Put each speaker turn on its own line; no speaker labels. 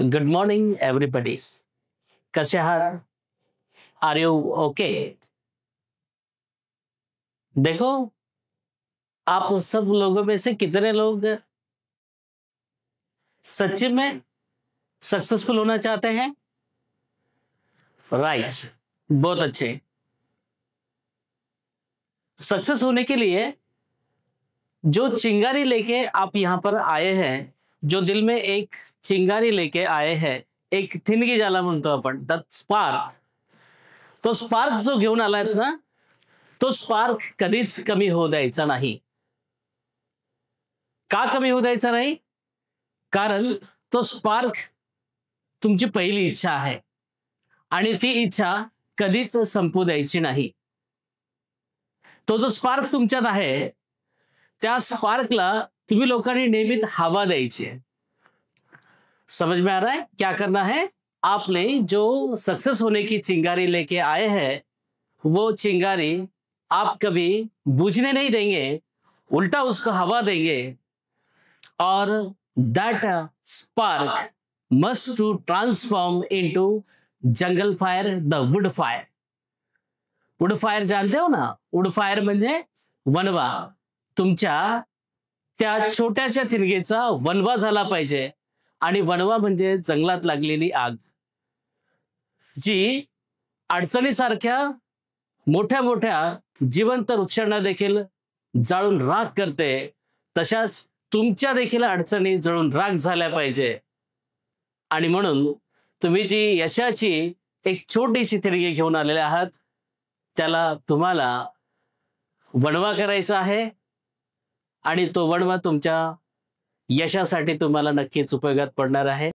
Good morning everybody. कैसे आहात? Are you okay? देखो, आप सब लोगों में से कितने लोग सच्ची में सक्सेसफुल होना चाहते हैं? राइट, बहुत अच्छे। सक्सेस होने के लिए जो चिंगारी लेके आप यहाँ पर आए हैं, जो दिल में एक चिंगारी लेके आए हैं, एक थिणगी ज्याला म्हणतो आपण, द स्पार्क, तो स्पार्क जो घेऊन आलायत ना, तो स्पार्क कधीच कमी होऊ द्यायचा नाही। का कमी होऊ द्यायचा नाही? कारण तो स्पार्क तुमची पहिली इच्छा आहे आणि ती इच्छा कधीच संपू द्यायची नाही। तो जो स्पार्क तुमच्यात आहे, त्या स्पार्कला तुम्ही लोकांनी नेहमीच हवा द्यायची है। समझ में आ रहा है क्या करना है? आपने जो सक्सेस होने की चिंगारी लेके आए हैं, वो चिंगारी आप कभी बुझने नहीं देंगे, उल्टा उसको हवा देंगे और that spark must to transform into jungle fire, the wood fire. Wood fire जानते हो ना? वुड फायर म्हणजे वनवा। तुमच्या त्या छोट्याशा तिनगेचा वनवा झाला पाहिजे आणि वनवा म्हणजे जंगलात लागलेली आग, जी अडचणीसारख्या मोठ्या-मोठ्या जिवंत वृक्षांना देखील जाळून राख करते। तशाच तुमच्या देखील अडचणी जळून राख झाल्या पाहिजे आणि म्हणून तुम्ही जी यशाची एक छोटीशी तिरगी घेऊन आलेले आहात, त्याला तुम्हाला वणवा करायचा आहे आणि तो वणवा तुमच्या यशासाठी तुम्हाला नक्कीच उपयोगात पडणार आहे।